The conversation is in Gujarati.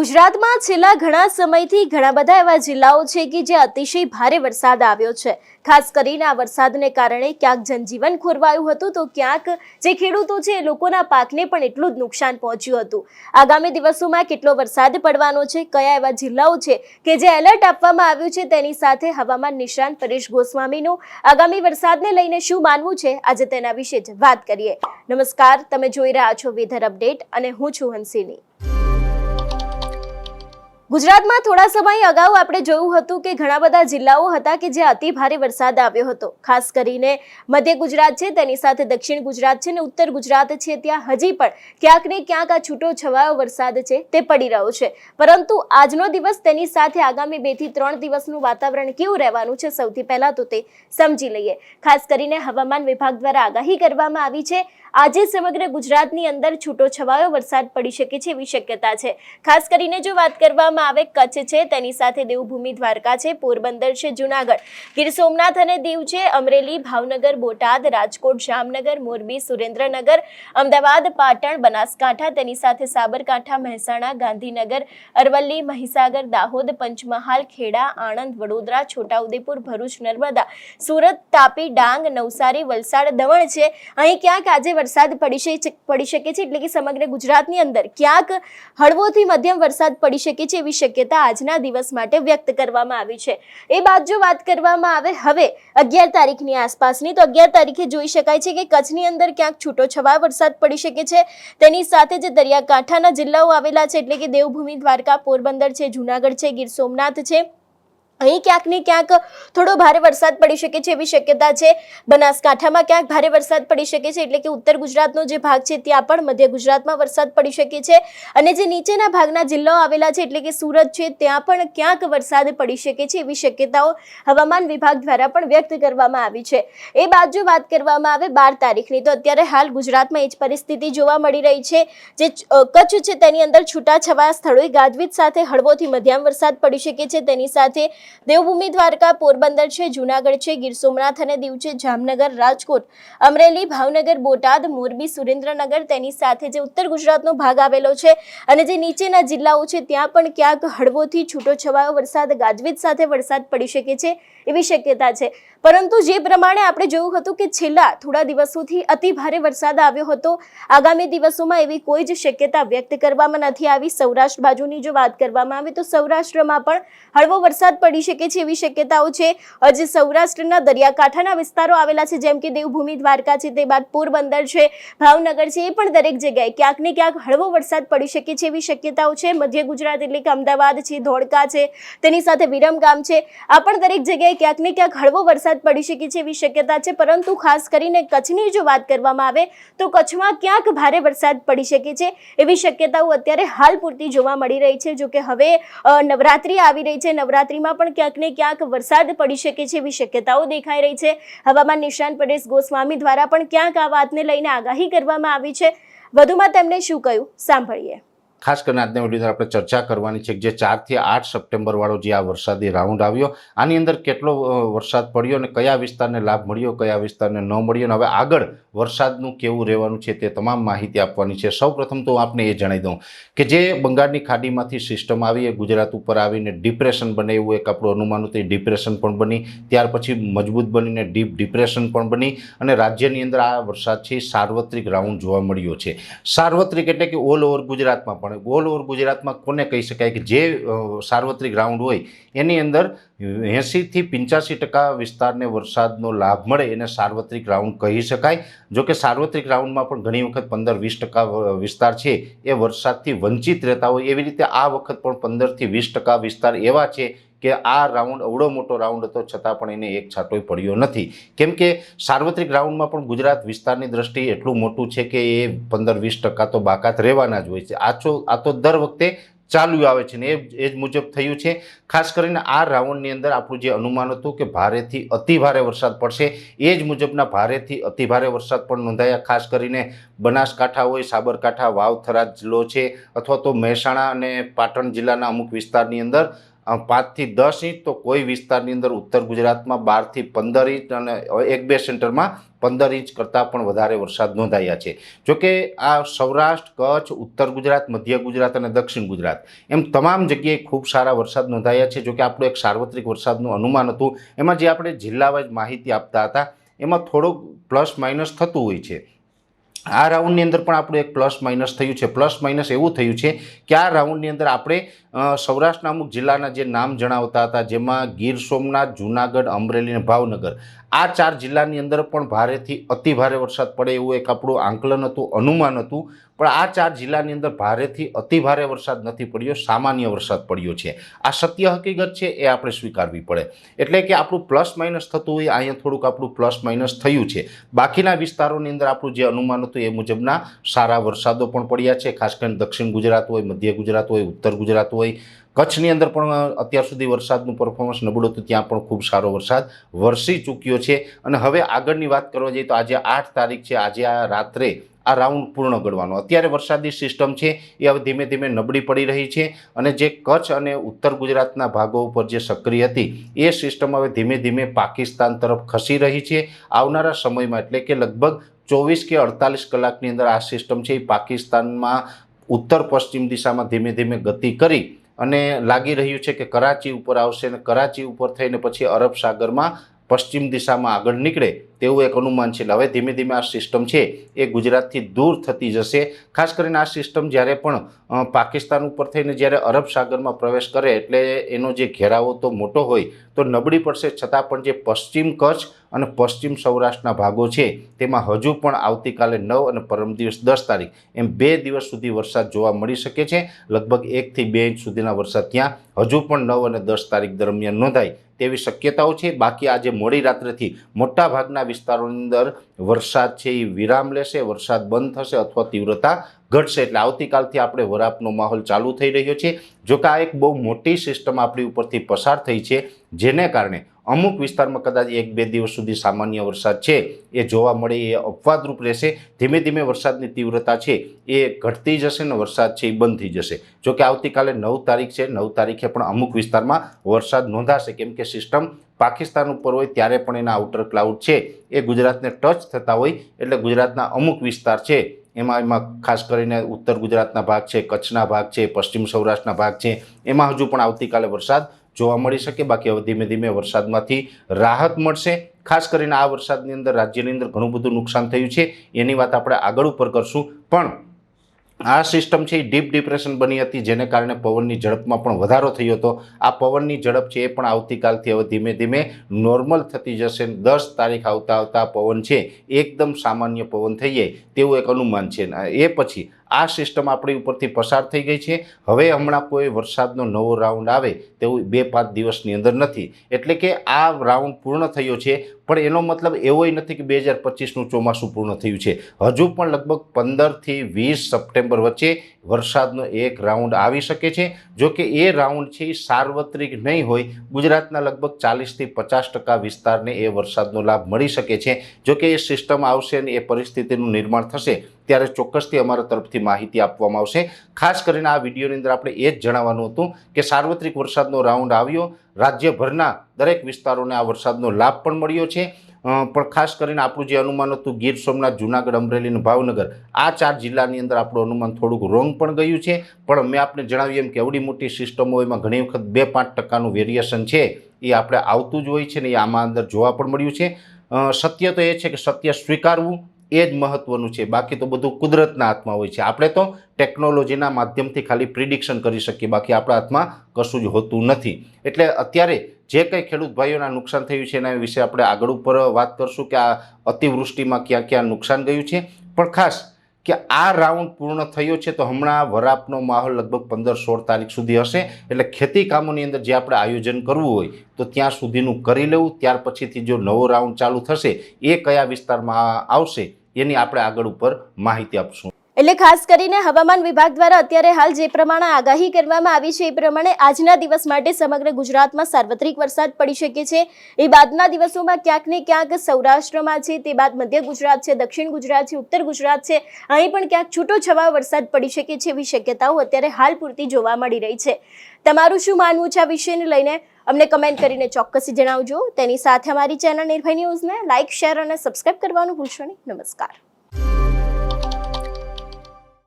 ગુજરાતમાં છેલ્લા ઘણા સમયથી ઘણા બધા એવા જિલ્લાઓ છે કે જે અતિશય ભારે વરસાદ આવ્યો છે। ખાસ કરીને આ વરસાદને કારણે ક્યાંક જનજીવન ખોરવાયું હતું તો ક્યાંક જે ખેડૂતો છે એ લોકોના પાકને પણ એટલું જ નુકસાન પહોંચ્યું હતું। આગામી દિવસોમાં કેટલો વરસાદ પડવાનો છે, કયા એવા જિલ્લાઓ છે કે જે એલર્ટ આપવામાં આવ્યું છે, તેની સાથે હવામાન નિષ્ણાત પરેશ ગોસ્વામીનું આગામી વરસાદને લઈને શું માનવું છે, આજે તેના વિશે જ વાત કરીએ। નમસ્કાર, તમે જોઈ રહ્યા છો વેધર અપડેટ અને હું છું હંસિની। ગુજરાતમાં થોડા સમય અગાઉ આપણે જોયું હતું કે ઘણા બધા જિલ્લાઓ હતા કે જે અતિ ભારે વરસાદ આવ્યો હતો। ખાસ કરીને મધ્ય ગુજરાત છે, તેની સાથે દક્ષિણ ગુજરાત છે ને ઉત્તર ગુજરાત છે, ત્યાં હજી પણ ક્યાંક ને ક્યાંક આ છૂટો છવાયો વરસાદ છે તે પડી રહ્યો છે। પરંતુ આજનો દિવસ, તેની સાથે આગામી 2 થી 3 દિવસનું વાતાવરણ કેવું રહેવાનું છે, સૌથી પહેલા તો તે સમજી લઈએ। ખાસ કરીને હવામાન વિભાગ દ્વારા આગાહી કરવામાં આવી છે। આજે સમગ્ર ગુજરાતની અંદર છૂટો છવાયો વરસાદ પડી શકે છે એવી શક્યતા છે। ખાસ કરીને જો વાત કરવામાં આવે, કચ્છ છે, તેની સાથે દેવભૂમિ દ્વારકા છે, પોરબંદર છે, જુનાગઢ, ગીર સોમનાથ અને દીવ છે, અમરેલી, ભાવનગર, બોટાદ, રાજકોટ, જામનગર, મોરબી, સુરેન્દ્રનગર, અમદાવાદ, પાટણ, બનાસકાંઠા, તેની સાથે સાબરકાંઠા, મહેસાણા, ગાંધીનગર, અરવલ્લી, મહીસાગર, દાહોદ, પંચમહાલ, ખેડા, આણંદ, વડોદરા, છોટાઉદેપુર, ભરૂચ, નર્મદા, સુરત, તાપી, ડાંગ, નવસારી, વલસાડ, દમણ છે, અહીં ક્યાંક આજે વરસાદ પડી શકે છે। એટલે કે સમગ્ર ગુજરાતની અંદર ક્યાંક હળવોથી મધ્યમ વરસાદ પડી શકે છે એવી શક્યતા આજના દિવસ માટે વ્યક્ત કરવામાં આવી છે। એ બાદ જો વાત કરવામાં આવે હવે 11 તારીખની આસપાસની, તો 11 તારીખે જોઈ શકાય છે કે કચ્છની અંદર ક્યાંક છૂટો છવાયો વરસાદ પડી શકે છે। તેની સાથે જે દરિયાકાંઠાના જિલ્લાઓ આવેલા છે, એટલે કે દેવભૂમિ દ્વારકા, પોરબંદર છે, જુનાગઢ છે, ગીર સોમનાથ છે, અહીં ક્યાંક ને ક્યાંક થોડો ભારે વરસાદ પડી શકે છે એવી શક્યતા છે। બનાસકાંઠામાં ક્યાંક ભારે વરસાદ પડી શકે છે, એટલે કે ઉત્તર ગુજરાતનો જે ભાગ છે ત્યાં પણ મધ્ય ગુજરાતમાં વરસાદ પડી શકે છે। અને જે નીચેના ભાગના જિલ્લાઓ આવેલા છે, એટલે કે સુરત છે, ત્યાં પણ ક્યાંક વરસાદ પડી શકે છે એવી શક્યતાઓ હવામાન વિભાગ દ્વારા પણ વ્યક્ત કરવામાં આવી છે। એ બાદ જો વાત કરવામાં આવે 12 તારીખની, તો અત્યારે હાલ ગુજરાતમાં એ જ પરિસ્થિતિ જોવા મળી રહી છે। જે કચ્છ છે, તેની અંદર છૂટાછવાયા સ્થળોએ ગાજવીજ સાથે હળવોથી મધ્યમ વરસાદ પડી શકે છે। તેની સાથે દેવભૂમિ દ્વારકા, પોરબંદર છે, જુનાગઢ છે, ગીર સોમનાથ અને દીવ છે, જામનગર, રાજકોટ, અમરેલી, ભાવનગર, બોટાદ, મોરબી, સુરેન્દ્રનગર, તેની સાથે જે ઉત્તર ગુજરાતનો ભાગ આવેલો છે અને જે નીચેના જિલ્લાઓ છે ત્યાં પણ ક્યાંક હળવોથી છૂટો છવાયો વરસાદ ગાજવીજ સાથે વરસાદ પડી શકે છે એવી શક્યતા છે। પરંતુ જે પ્રમાણે આપણે જોયું હતું કે છેલ્લા થોડા દિવસોથી અતિ ભારે વરસાદ આવ્યો હતો, આગામી દિવસોમાં એવી કોઈ જ શક્યતા વ્યક્ત કરવામાં નથી આવી। સૌરાષ્ટ્ર બાજુની જો વાત કરવામાં આવે તો સૌરાષ્ટ્રમાં પણ હળવો વરસાદ પડી શકે છે એવી શક્યતાઓ છે। હજી સૌરાષ્ટ્રના દરિયાકાંઠાના વિસ્તારો આવેલા છે, જેમ કે દેવભૂમિ દ્વારકા છે, તે બાદ પોરબંદર છે, ભાવનગર છે, એ પણ દરેક જગ્યાએ ક્યાંક ને ક્યાંક હળવો વરસાદ પડી શકે છે એવી શક્યતાઓ છે। મધ્ય ગુજરાત એટલે કે અમદાવાદ છે, ધોળકા છે, તેની સાથે વિરમગામ છે, આ પણ દરેક જગ્યાએ ક્યાંક ને ક્યાંક હળવો વરસાદ પડી શકે છે એવી શક્યતા છે। પરંતુ ખાસ કરીને કચ્છની જો વાત કરવામાં આવે તો કચ્છમાં ક્યાંક ભારે વરસાદ પડી શકે છે એવી શક્યતાઓ અત્યારે હાલ પૂરતી જોવા મળી રહી છે। જો કે હવે નવરાત્રી આવી રહી છે, નવરાત્રીમાં પણ ક્યાંક ને ક્યાંક વરસાદ પડી શકે છે એવી શક્યતાઓ દેખાઈ રહી છે। હવામાન નિષ્ણાત પરેશ ગોસ્વામી દ્વારા પણ ક્યાંક આ વાતને લઈને આગાહી કરવામાં આવી છે। વધુમાં તેમણે શું કહ્યું, સાંભળીએ। ખાસ કરીને આજના વિડીયોમાં આપણે ચર્ચા કરવાની છે કે જે 4 થી 8 સપ્ટેમ્બર વાળો જે આ વરસાદી રાઉન્ડ આવ્યો, આની અંદર કેટલો વરસાદ પડ્યો અને કયા વિસ્તારને લાભ મળ્યો, કયા વિસ્તારને ન મળ્યો, અને હવે આગળ વરસાદનું કેવું રહેવાનું છે તે તમામ માહિતી આપવાની છે। સૌપ્રથમ તો આપને એ જણાવી દઉં કે જે બંગાળની ખાડીમાંથી સિસ્ટમ આવી એ ગુજરાત ઉપર આવીને ડિપ્રેશન બને એવું એક આપણું અનુમાન હતું। ડિપ્રેશન પણ બની, ત્યાર પછી મજબૂત બનીને ડીપ ડિપ્રેશન પણ બની અને રાજ્યની અંદર આ વરસાદ છે સાર્વત્રિક રાઉન્ડ જોવા મળ્યો છે। સાર્વત્રિક એટલે કે ઓલ ઓવર ગુજરાતમાં પણ, ઓલ ઓવર ગુજરાતમાં કોને કહી શકાય કે જે સાર્વત્રિક રાઉન્ડ હોય એની અંદર 80 થી 85% વિસ્તારને વરસાદનો લાભ મળે એને સાર્વત્રિક રાઉન્ડ કહી શકાય। જો કે સાર્વત્રિક રાઉન્ડમાં પણ ઘણી વખત 15-20% વિસ્તાર છે એ વરસાદથી વંચિત રહેતા હોય, એવી રીતે આ વખત પણ 15 થી 20% વિસ્તાર એવા છે કે આ રાઉન્ડ અવડો મોટો રાઉન્ડ હતો છતાં પણ એને એક છાંટોય પડ્યો નથી। કેમ કે સાર્વત્રિક રાઉન્ડમાં પણ ગુજરાત વિસ્તારની દ્રષ્ટિએ એટલું મોટું છે કે એ 15-20% તો બાકાત રહેવાના જ હોય છે। આ તો દર વખતે ચાલ્યું આવે છે ને એ જ મુજબ થયું છે। ખાસ કરીને આ રાઉન્ડની અંદર આપણું જે અનુમાન હતું કે ભારેથી અતિ ભારે વરસાદ પડશે, એ જ મુજબના ભારેથી અતિ ભારે વરસાદ પણ નોંધાયા। ખાસ કરીને બનાસકાંઠા હોય, સાબરકાંઠા, વાવ, થરાદ જિલ્લો છે, અથવા તો મહેસાણા અને પાટણ જિલ્લાના અમુક વિસ્તારની અંદર 5 થી 10 ઇંચ, તો કોઈ વિસ્તારની અંદર ઉત્તર ગુજરાતમાં 12 થી 15 ઇંચ અને 1-2 સેન્ટરમાં 15 ઇંચ કરતાં પણ વધારે વરસાદ નોંધાયા છે. જોકે આ સૌરાષ્ટ્ર, કચ્છ, ઉત્તર ગુજરાત, મધ્ય ગુજરાત અને દક્ષિણ ગુજરાત એમ તમામ જગ્યાએ ખૂબ સારા વરસાદ નોંધાયા છે. જોકે આપણું એક સાર્વત્રિક વરસાદનું અનુમાન હતું, એમાં જે આપણે જિલ્લા વાઇઝ માહિતી આપતા હતા એમાં થોડુંક પ્લસ માઇનસ થતું હોય છે. આ રાઉન્ડની અંદર પણ આપણું એક પ્લસ માઇનસ થયું છે. પ્લસ માઇનસ એવું થયું છે કે આ રાઉન્ડની અંદર આપણે સૌરાષ્ટ્રના અમુક જિલ્લાના જે નામ જણાવતા હતા, જેમાં ગીર સોમનાથ, જૂનાગઢ, અમરેલી અને ભાવનગર, આ 4 જિલ્લાની અંદર પણ ભારેથી અતિ ભારે વરસાદ પડે એવું એક આપણું આંકલન હતું, અનુમાન હતું. પણ આ 4 જિલ્લાની અંદર ભારેથી અતિ ભારે વરસાદ નથી પડ્યો, સામાન્ય વરસાદ પડ્યો છે. આ સત્ય હકીકત છે, એ આપણે સ્વીકારવી પડે. એટલે કે આપણું પ્લસ માઇનસ થતું હોય, અહીંયા થોડુંક આપણું પ્લસ માઇનસ થયું છે. બાકીના વિસ્તારોની અંદર આપણું જે અનુમાન હતું એ મુજબના સારા વરસાદો પણ પડ્યા છે. ખાસ કરીને દક્ષિણ ગુજરાત હોય, મધ્ય ગુજરાત હોય, ઉત્તર ગુજરાત હોય, કચ્છની અંદર પણ અત્યાર સુધી વરસાદનું પરફોર્મન્સ નબળું હતું, ત્યાં પણ ખૂબ સારો વરસાદ વરસી ચૂક્યો છે. અને હવે આગળની વાત કરવા જઈએ તો આજે 8 તારીખ છે. આજે આ રાત્રે આ રાઉન્ડ પૂર્ણ ગણવાનો. અત્યારે વરસાદી સિસ્ટમ છે એ હવે ધીમે ધીમે નબળી પડી રહી છે, અને જે કચ્છ અને ઉત્તર ગુજરાતના ભાગો ઉપર જે સક્રિય હતી એ સિસ્ટમ હવે ધીમે ધીમે પાકિસ્તાન તરફ ખસી રહી છે. આવનારા સમયમાં એટલે કે લગભગ 24 કે 48 કલાકની અંદર આ સિસ્ટમ છે એ પાકિસ્તાનમાં ઉત્તર પશ્ચિમ દિશામાં ધીમે ધીમે ગતિ કરી અને લાગી રહ્યું છે કે કરાચી ઉપર આવશે, અને કરાચી ઉપર થઈને પછી અરબ સાગરમાં પશ્ચિમ દિશામાં આગળ નીકળે તેવું એક અનુમાન છે. એટલે હવે ધીમે ધીમે આ સિસ્ટમ છે એ ગુજરાતથી દૂર થતી જશે. ખાસ કરીને આ સિસ્ટમ જ્યારે પણ પાકિસ્તાન ઉપર થઈને જ્યારે અરબ સાગરમાં પ્રવેશ કરે એટલે એનો જે ઘેરાવો તો મોટો હોય તો નબળી પડશે, છતાં પણ જે પશ્ચિમ કચ્છ અને પશ્ચિમ સૌરાષ્ટ્રના ભાગો છે તેમાં હજુ પણ આવતીકાલે 9 અને પરમ દિવસ 10 તારીખ એમ 2 દિવસ સુધી વરસાદ જોવા મળી શકે છે. લગભગ 1 થી 2 ઇંચ સુધીના વરસાદ ત્યાં હજુ પણ 9 અને 10 તારીખ દરમિયાન નોંધાય તેવી શક્યતાઓ છે. બાકી આજે મોડી રાત્રેથી મોટા ભાગના વિસ્તારોની અંદર વરસાદ છે એ વિરામ લેશે, વરસાદ બંધ થશે અથવા તીવ્રતા ઘટશે. એટલે આવતીકાલથી આપણે વરાપનો માહોલ ચાલુ થઈ રહ્યો છે. જોકે આ એક બહુ મોટી સિસ્ટમ આપણી ઉપરથી પસાર થઈ છે, જેને કારણે અમુક વિસ્તારમાં કદાચ 1-2 દિવસ સુધી સામાન્ય વરસાદ છે એ જોવા મળે એ અપવાદરૂપ રહેશે. ધીમે ધીમે વરસાદની તીવ્રતા છે એ ઘટતી જશે ને વરસાદ છે એ બંધ થઈ જશે. જોકે આવતીકાલે 9 તારીખ છે, 9 તારીખે પણ અમુક વિસ્તારમાં વરસાદ નોંધાશે, કેમ કે સિસ્ટમ પાકિસ્તાન ઉપર હોય ત્યારે પણ એના આઉટર ક્લાઉડ છે એ ગુજરાતને ટચ થતા હોય. એટલે ગુજરાતના અમુક વિસ્તાર છે એમાં ખાસ કરીને ઉત્તર ગુજરાતના ભાગ છે, કચ્છના ભાગ છે, પશ્ચિમ સૌરાષ્ટ્રના ભાગ છે, એમાં હજુ પણ આવતીકાલે વરસાદ જોવા મળી શકે. બાકી હવે ધીમે ધીમે વરસાદમાંથી રાહત મળશે. ખાસ કરીને આ વરસાદની અંદર રાજ્યની અંદર ઘણું બધું નુકસાન થયું છે, એની વાત આપણે આગળ ઉપર કરશું. પણ આ સિસ્ટમ છે એ ડીપ ડિપ્રેશન બની હતી, જેને કારણે પવનની ઝડપમાં પણ વધારો થયો હતો. આ પવનની ઝડપ છે એ પણ આવતીકાલથી હવે ધીમે ધીમે નોર્મલ થતી જશે. 10 તારીખ આવતા પવન છે એકદમ સામાન્ય પવન થઈ જાય તેવું એક અનુમાન છે. એ પછી આ સિસ્ટમ આપણી ઉપરથી પસાર થઈ ગઈ છે. હવે હમણાં કોઈ વરસાદનો નવો રાઉન્ડ આવે તેવું 2-5 દિવસની અંદર નથી. એટલે કે આ રાઉન્ડ પૂર્ણ થયો છે, પણ એનો મતલબ એવોય નથી કે 2025નું ચોમાસું પૂર્ણ થયું છે. હજુ પણ લગભગ 15 થી 20 સપ્ટેમ્બર વચ્ચે વરસાદનો એક રાઉન્ડ આવી શકે છે. જો કે એ રાઉન્ડ છે એ સાર્વત્રિક નહીં હોય. ગુજરાતના લગભગ 40 થી 50% વિસ્તારને એ વરસાદનો લાભ મળી શકે છે. જો કે એ સિસ્ટમ આવશે અને એ પરિસ્થિતિનું નિર્માણ થશે ત્યારે ચોક્કસથી અમારા તરફથી માહિતી આપવામાં આવશે. ખાસ કરીને આ વિડીયોની અંદર આપણે એ જ જણાવવાનું હતું કે સાર્વત્રિક વરસાદનો રાઉન્ડ આવ્યો, રાજ્યભરના દરેક વિસ્તારોને આ વરસાદનો લાભ પણ મળ્યો છે. પણ ખાસ કરીને આપણું જે અનુમાન હતું ગીર સોમનાથ, જૂનાગઢ, અમરેલી અને ભાવનગર, આ 4 જિલ્લાની અંદર આપણું અનુમાન થોડુંક રોંગ પણ ગયું છે. પણ મેં આપને જણાવ્યું એમ કે એવડી મોટી સિસ્ટમો એમાં ઘણી વખત 2-5% વેરિએશન છે એ આપણે આવતું જ હોય છે ને એ આમાં અંદર જોવા પણ મળ્યું છે. સત્ય તો એ છે કે સત્ય સ્વીકારવું એ જ મહત્વનું છે. બાકી તો બધું કુદરતના હાથમાં હોય છે. આપણે તો ટેકનોલોજીના માધ્યમથી ખાલી પ્રિડિક્શન કરી શકીએ, બાકી આપણા હાથમાં કશું જ હોતું નથી. એટલે અત્યારે જે કંઈ ખેડૂત ભાઈઓના નુકસાન થયું છે એના વિશે આપણે આગળ ઉપર વાત કરશું કે આ અતિવૃષ્ટિમાં ક્યાં ક્યાં નુકસાન ગયું છે. પણ ખાસ કે આ રાઉન્ડ પૂર્ણ થયો છે તો હમણાં વરાપનો માહોલ લગભગ 15-16 તારીખ સુધી હશે. એટલે ખેતી કામોની અંદર જે આપણે આયોજન કરવું હોય તો ત્યાં સુધીનું કરી લેવું. ત્યાર પછીથી જો નવો રાઉન્ડ ચાલુ થશે એ કયા વિસ્તારમાં આવશે એની આપણે આગળ ઉપર માહિતી આપશું. એટલે ખાસ કરીને હવામાન વિભાગ દ્વારા અત્યારે હાલ જે પ્રમાણે આગાહી કરવામાં આવી છે એ પ્રમાણે આજના દિવસ માટે સમગ્ર ગુજરાતમાં સાર્વત્રિક વરસાદ પડી શકે છે. એ બાદના દિવસોમાં ક્યાંક ને ક્યાંક સૌરાષ્ટ્રમાં છે, તે બાદ મધ્ય ગુજરાત છે, દક્ષિણ ગુજરાત છે, ઉત્તર ગુજરાત છે, અહીં પણ ક્યાંક છૂટોછવાયો વરસાદ પડી શકે છે એવી શક્યતાઓ અત્યારે હાલ પૂરતી જોવા મળી રહી છે. તમારું શું માનવું છે આ વિષયને લઈને અમને કમેન્ટ કરીને ચોક્કસ જણાવજો. તેની સાથે અમારી ચેનલ નિર્ભય ન્યૂઝને લાઇક, શેર અને સબસ્ક્રાઇબ કરવાનું ભૂલશો નહીં. નમસ્કાર.